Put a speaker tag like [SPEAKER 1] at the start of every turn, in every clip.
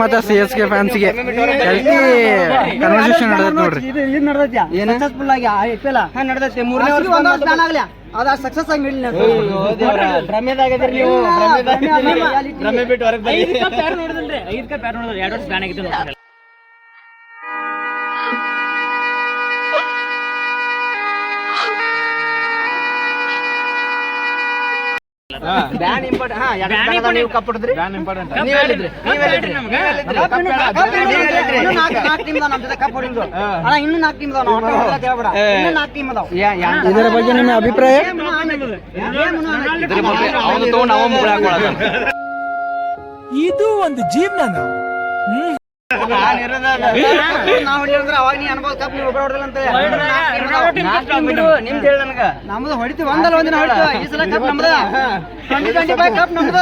[SPEAKER 1] ಮತ್ತೆ CSK ಫ್ಯಾನ್ಸ್ಗೆ conversation ನಡೆದೈತೆ ನೋಡ್ರಿ.
[SPEAKER 2] ಇದು ನಡೆದೈತಿ ಸಕ್ಸಸ್ಫುಲ್ ಆಗಿ IPL ನಡೆದೈತಿ. ಮೂರನೇ ವರ್ಷ ಪ್ಲಾನ್ ಆಗಲಿ ಅದ ಸಕ್ಸಸ್ ಆಗಿ ಮಿಡ್ಲಿ ಭ್ರಮೆದಾಗದ್ರಿ ನೀವು. ಭ್ರಮೆ ಬಿಟ್ಟು ಹೊರಗೆ ಬನ್ನಿ. 5 ಕಪ್ ಯಾರು ನೋಡಿದ್ರಿ? 5 ಕಪ್ ಯಾರು ನೋಡಿದ್ರಿ? 2 ವರ್ಷ ಪ್ಲಾನ್ ಆಗಿತ್ತು ನೋಡಿ. Ban important. ನೀವು ಕಪ್ ಹೊಡೆದ್ರಿ? Ban important. ನೀವು ಹೇಳಿದ್ರಿ. ನಮ್ಗೆ ನಾಲ್ಕು ಟೀಮ್ ನಮ್ಮ ಜೊತೆ ಕಪ್ ಹೊಡಿದ್ರು. ಅಣ್ಣ ಇನ್ನೂ 4 ಟೀಮ್ ಅದಾವ. ನಾವು ಹೊಡೆದ ಹೇಳ್ಬೇಡ. ಇನ್ನೂ 4 ಟೀಮ್ ಅದಾವ.
[SPEAKER 1] ಇದರ ಬಗ್ಗೆ ನಿಮ್ಮ ಅಭಿಪ್ರಾಯ?
[SPEAKER 3] ಇದು ಒಂದು ಜೀವನ.
[SPEAKER 2] ನಾವು ಹೊಡಿದ್ರೆ ಅವಾಗ ನೀ ಅನ್ಬೋದು ಕಪ್ ನೀವು ಒಬ್ಬರು ಹೊಡೆದಿಲ್ಲ ಅಂತ. ನಿಮ್ದು ಹೇಳ ನನಗ. ನಮ್ದು ಹೊಡಿತೀವಿ ಒಂದಲ್ಲ ಒಂದಿನ ಹೊಡಿತೀವಿ. ಈ ಸಲ ಕಪ್ ನಮ್ದ. 2025 ಕಪ್ ನಮ್ದ.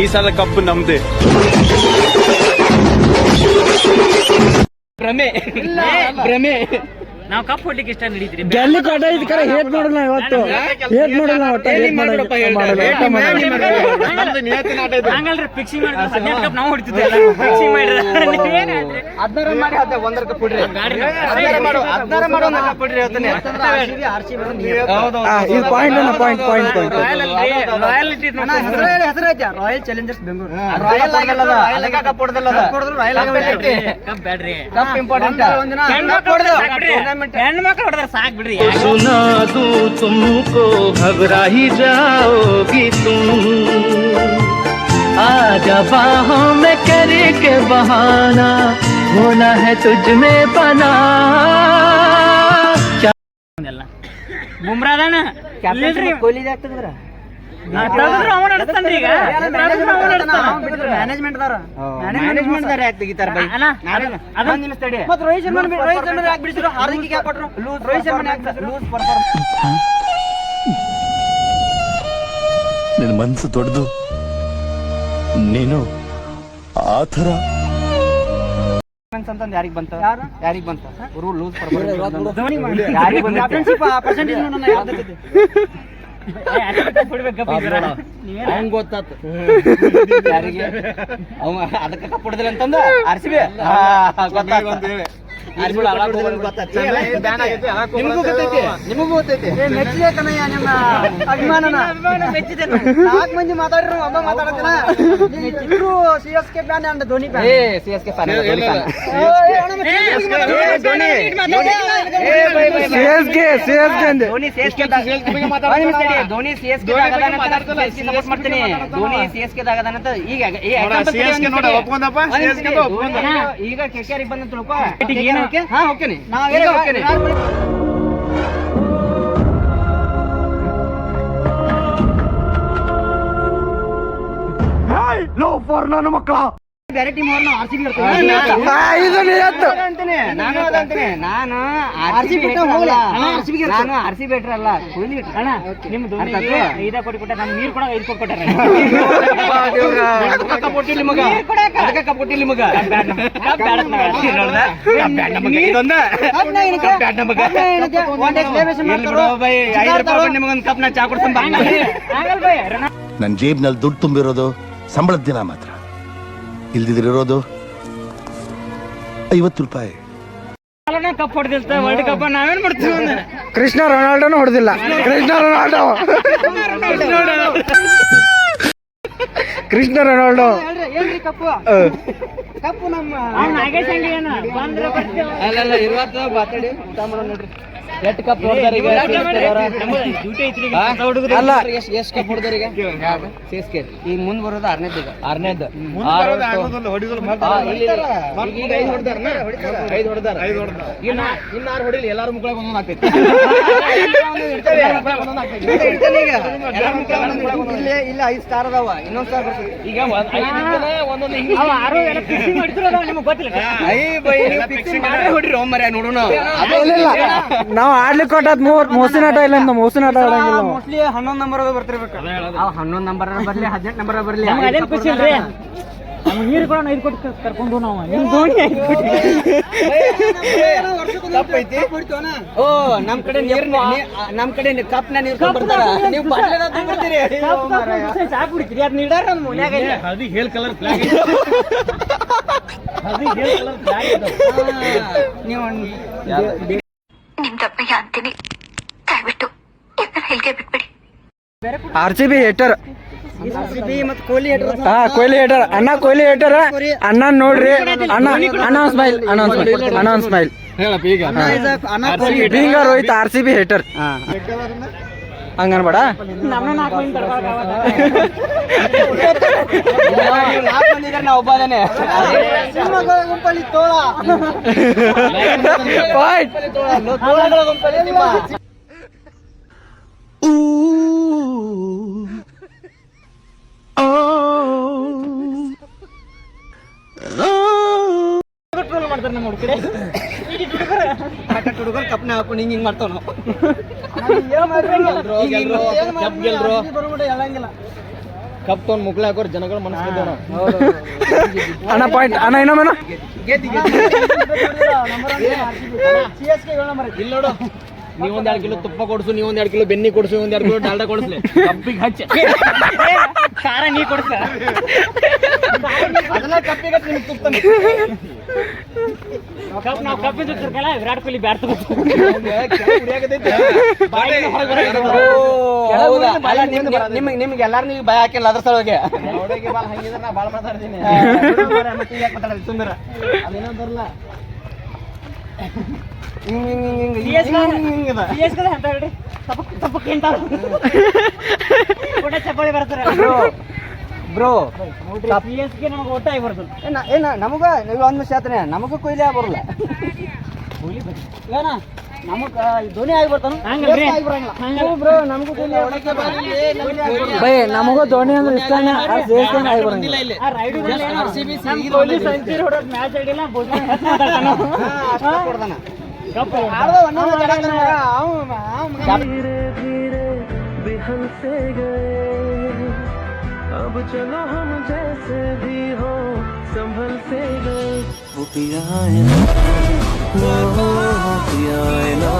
[SPEAKER 4] ಈ ಸಲ ಕಪ್ ನಮ್ದೆ.
[SPEAKER 2] ಭ್ರಮೆ
[SPEAKER 5] ನಾವು ಕಪ್ ಹೊಡ್ಲಿಕ್ಕೆ ಇಷ್ಟ ನಡೀತೀರಿ.
[SPEAKER 1] ಗೆಲ್ಲಿ ಕೊಟ್ಟ ಇದ್ ಕರೆ ಹೇಟ್ ನೋಡಲ್ಲ ಇವತ್ತು. ಹೇಟ್ ನೋಡಲ್ಲ ಒಟ್ಟು.
[SPEAKER 5] ಹಂಗಲ್ರಿ ಫಿಕ್ಸಿಂಗ್ ಮಾಡಿದ್ರೆ 17 ಕಪ್ ನಾವು ಹೊಡಿತಿದ್ದೆ. ಫಿಕ್ಸಿಂಗ್ ಮಾಡಿದ್ರೆ
[SPEAKER 2] 16 ಮಾಡಿ 1 ಕಪ್ ಹೊಡ್ರಿ. 16 ಮಾಡು 1 ಕಪ್ ಹೊಡ್ರಿ.
[SPEAKER 1] ಇದು ಪಾಯಿಂಟ್
[SPEAKER 5] ರಾಯಲ್ಟಿ
[SPEAKER 2] ಹೆಸರು ಐತೆ ರಾಯಲ್ ಚಾಲೆಂಜರ್ಸ್ ಬೆಂಗಳೂರು. ರಾಯಲ್ ಆಗಲ್ಲ ಕಪ್ ಹೊಡೆದಲ್ಲ.
[SPEAKER 5] ಕಪ್ ಬ್ಯಾಡ್ರಿ.
[SPEAKER 2] Cup important. ಒಂದಿನ
[SPEAKER 5] ಹೆಣ್ಮಕ್ಳು ಹೊಡೆದ್ರೆ ಸಾಕ್ ಬಿಡ್ರಿ.
[SPEAKER 3] सुना दूं तुमको घबरा ही जाओगी तुम. आजा बाहों में करके बहाना होना है तुझ में बना.
[SPEAKER 5] ಬುಮ್ರಾದಣ್ಣ
[SPEAKER 2] ಕೊಹ್ಲಿ ಆಗ್ತದ್ರ ಮ್ಯಾನೇಜ್ಮೆಂಟ್ ರೋಹಿತ್ ಶರ್ಮಾ ಯಾಕೆ ಬಿಡಿಸಿದ್ರು? ಹಾರ್ದಿಕ್ ಯಾಕೆ ಕೊಟ್ರು? Rohit Sharma loose performance.
[SPEAKER 4] ನಿನ್ನ ಮನಸ್ಸು ದೊಡ್ಡದು. ನೀನು ಆ ಥರ
[SPEAKER 2] ಅಂತಂದ್ ಯಾರಿಗ್ ಬಂತ? Loose performance. ಅವ್ನ್ ಗೊತ್ತಾತು ಯಾರಿಗೆ ಅವ ಅದಕ್ಕೆ ಕಪ್ ಹೊಡೆದಿಲ್ಲ ಅಂತಂದ. RCB ನಿಮಗೂ ಗೊತ್ತೈತಿ. ಮೆಚ್ಚಿದೆ ಕಣಯ್ಯ ನಿಮ್ಮ ಅಭಿಮಾನನ. 4 ಮಂದಿ ಮಾತಾಡ್ರು ಒಬ್ಬ ಮಾತಾಡತ್ತಿನ. CSK fan and Dhoni fan. CSK fan Dhoni CSK support ಮಾಡ್ತೀನಿ. ಧೋನಿ CSK ದಾಗದಾನಂತ ಈಗ ಈಗ KKR ಬಂದ ತಿಳ್ಕೊ. ಹಾ ಓಕೆನಿ.
[SPEAKER 4] ನನ್ನ ಮಕ್ಕಳ
[SPEAKER 2] ಬೇರೆ ಟೀಮ್ ಅವ್ರನ್ನ RCB ನಾನು RCB ಬೆಟರ್ ಅಲ್ಲ. ಕೊಹ್ಲಿ
[SPEAKER 5] ಅಣ್ಣ ನಿಮ್ ಧೋನಿ 5 ಕೋಟಿ ಕೊಟ್ಟ. ನಮ್ಗೆ ನೀರು ಕೂಡ 5 ಕೋಟಿ ಕೊಟ್ಟಾರೆ.
[SPEAKER 2] ಅದಕ್ಕೆ ಕಪ್ ಕೊಟ್ಟಿಲ್ಲ ಮಗ. ಕಪ್ನ ಚಾ ಕೊಡ್ತಾನ.
[SPEAKER 4] ನನ್ನ ಜೇಬ್ನಲ್ಲಿ ದುಡ್ಡು ತುಂಬಿರೋದು ಸಂಬಳದ ದಿನ ಮಾತ್ರ. ಇಲ್ದಿರೋದು 50 ರೂಪಾಯಿ.
[SPEAKER 5] ಕಪ್ ಹೊಡೆದಿರ್ತ ವರ್ಲ್ಡ್ ಕಪ್ ನಾವೇನ್ ಮಾಡ್ತೀವಿ?
[SPEAKER 1] ಕೃಷ್ಣ ರೊನಾಲ್ಡೋನು ಹೊಡೆದಿಲ್ಲ. ಕೃಷ್ಣ ರೊನಾಲ್ಡೋ
[SPEAKER 2] ಹೇಳ್ರಿ ಕಪ್ಪು ಕಪ್ಪು ನಮ್ಮ
[SPEAKER 5] ನಾಗೇಶ್ ಹಂಗೆ ಏನು ಬಂದ್ರೆ
[SPEAKER 2] ಅಲ್ಲ ಇರುವತ್ತ ಮಾತಾಡಿ ಊಟ ಮಾಡೋಣ ನೋಡ್ರಿ. ಎಷ್ಟು ಕಪ್ ಹೊಡೆದಾರ ಈಗ? ಅಲ್ಲ ಎಷ್ಟು ಕಪ್ ಹೊಡೆದಾರ ಈಗ? CSK ಈಗ ಮುಂದ್ ಬರೋದು 6ನೇದು. ಈಗ 6ನೇದು ಈಗ 5 ಹೊಡೆದಾರ. 5 ಹೊಡೆದಾರ. ಇನ್ನು 6 ಹೊಡಿಲಿ. ಎಲ್ಲಾರು ಮುಕ್ಕಳಾಗ ಒಂದೊಂದು ಆಗ್ತೈತಿ. ಇಲ್ಲ 5 ಸ್ಟಾರ್ ಅದಾವ. ಇನ್ನೊಂದ್ ಸ್ಟಾರ್ ಬರ್ತದೆ. ಈಗ ಒಂದೊಂದು ನಿಮ್ಗೆ ಗೊತ್ತಿಲ್ಲ. ಹೊಡಿರಿ ಮರ್ಯ ನೋಡೋಣ.
[SPEAKER 1] ನಾವು ಆಡ್ಲಿಕ್ಕೆ ಕೊಟ್ಟಾದ್ ಮೋಸಿನ ಆಟ ಇಲ್ಲ. ಮೋಸಿನ ಆಟ ಆಡಂಗಿಲ್ಲ.
[SPEAKER 2] ಮೋಸ್ಟ್ಲಿ 11 ನಂಬರ್ ಬರ್ತಿರ್ಬೇಕು. 11 ನಂಬರ್ ಬರ್ಲಿ 18 ನಂಬರ್ ಬರ್ಲಿ.
[SPEAKER 5] ನಮ್ಗೆ ನೀರು ಕೂಡ 5 ಕೊಟ್ಟು ಕರ್ಕೊಂಡು ನಾವು ನಿಮ್ ಧೋನಿ 5 ಕೊಟ್ಟು
[SPEAKER 2] ಓ ನಮ್ ಕಡೆ ನಮ್ ಕಡೆ ಕಪ್ ನ ನೀರು ಬರ್ತಾರ ನೀವು ಬಾಟ್ಲಿನ ತುಂಬಿರ್ತೀರಿ
[SPEAKER 5] ಚಾ ಕುಡಿತೀರಿ ಅದ್ ನೀಡಾರ ನಮ್ ಮನ್ಯಾಗ ಇಲ್ಲ.
[SPEAKER 6] ಅದು ಹೇಲ್ ಕಲರ್ ಫ್ಲಾಗ್ ಅದು ಹೇಲ್ ಕಲರ್ ಫ್ಲಾಗ್
[SPEAKER 2] ನೀವು
[SPEAKER 7] ನಿಮ್ದಪ್ಪಯ್ಯ ಅಂತೀನಿ ದಯವಿಟ್ಟು ಇದನ್ನ ಹೇಳಿಕೆ ಬಿಟ್ಬಿಡಿ.
[SPEAKER 1] RCB hater.
[SPEAKER 2] ಮತ್ತೆ ಕೊಹ್ಲಿ
[SPEAKER 1] ಹಾ ಕೊಹ್ಲಿ ಹೇಟರ್ ಅಣ್ಣ, ಕೊಹ್ಲಿ ಹೇಟರ್ ಅಣ್ಣ ನೋಡ್ರಿ ಅಣ್ಣ ಸ್ಮೈಲ್ ಬೀಂಗ ರೋಹಿತ್ RCB ಹೇಟರ್ ಹಂಗನ್ಬೇಡ.
[SPEAKER 5] ನಮ್ಮನ್ನ ಹಾಕೊಂಡು
[SPEAKER 2] ನಾವು ಒಬ್ಬನೇ ಗುಂಪಲ್ಲಿ ತೋಳ ತೋಳಗಳ ಗುಂಪಲ್ಲಿ ನಿಮ್ಮ
[SPEAKER 5] ಮಾಡ್ತಾರೆ ನಮ್ಮ ಹುಡುಗರೆ
[SPEAKER 2] ಹುಡುಗರು ಕಪ್ನ ಹಾಕೊಂಡು ಹಿಂಗ್ ಮಾಡ್ತಾವ ನಾವು ಕಪ್ ತೊಗೊಂಡ್ ಮುಕ್ಳ ಹಾಕೋರು ಜನಗಳು ಮನಸ್ಸಿದ್ದೇವೆ ನಾವು
[SPEAKER 1] ಅಣ್ಣ ಪಾಯಿಂಟ್ ಅಣ್ಣ ಇನ್ನೊಮ್ಮೆ
[SPEAKER 2] ಇಲ್ಲ ನೋಡು ನೀವ್ 1-2 ಕಿಲೋ ತುಪ್ಪ ಕೊಡ್ಸು, ನೀವ್ 1-2 ಕಿಲೋ ಬೆನ್ನಿ ಕೊಡ್ಸು, 1-2 ಕಿಲೋ ಡಾಲ್ಡಾ ಕೊಡಿಸ್ಲಿ ಕಪ್ಪಿಗೆ ಹಚ್ಚ
[SPEAKER 5] ಖಾರ ನೀ ಕೊಡ್ಸ
[SPEAKER 2] ಅದನ್ನ ಕಪ್ಪಿಗೆ ನಿಮ್ಗೆ ತುಪ್ತಾನೆ
[SPEAKER 5] ನಾವು ಕಪ್ಪಿದ್ದು ತಿರ್ಕಲ್ಲ ವಿರಾಟ್ ಕೊಹ್ಲಿ ಬ್ಯಾಟ್
[SPEAKER 2] ನಿಮ್ಗೆ ಎಲ್ಲಾರು ನೀವು ಭಯ ಹಾಕಿಲ್ಲ ಅದ್ರ ಸಲುವಾಗಿ ಹಂಗಿದ್ರೆ ನಾ ಭಾಳ ಮಾತಾಡ್ತೀನಿ ತುಂಬಿರ ಅದೇನೋ ಬರಲ್ಲ
[SPEAKER 5] ಚಪ್ಪಾಳಿ ಬರ್ತಾರೆ
[SPEAKER 2] ಬ್ರೋ
[SPEAKER 5] CSK ನಮಗೆ ಒಟ್ಟ ಆಗಿ ಬರ್ತದೆ.
[SPEAKER 2] ಏನ ನಮಗ ನೀವು ಒಂದು ಶಾತನೆ ನಮಗೂ ಕೊಹ್ಲಿ ಬರಲ್ಲ ಏನ ನಮಗ ಧೋನಿ ಆಗಿ ಬರ್ತಾನ ಬ್ರೋ ನಮಗೂ
[SPEAKER 1] ಬೈ ನಮಗೂ ಧೋನಿ ಅಂದ್ರೆ ಇಷ್ಟನೇ ಆಗಿ ಬರಂಗಿಲ್ಲ.
[SPEAKER 5] ಕೊಹ್ಲಿ ಸೆಂಚುರಿ ಹೊಡೋದು ಮ್ಯಾಚ್ ಆಡಿಲ್ಲ
[SPEAKER 3] बिहल से गए अब चलो हम जैसे भी हो संभल से गए वो पिया है ना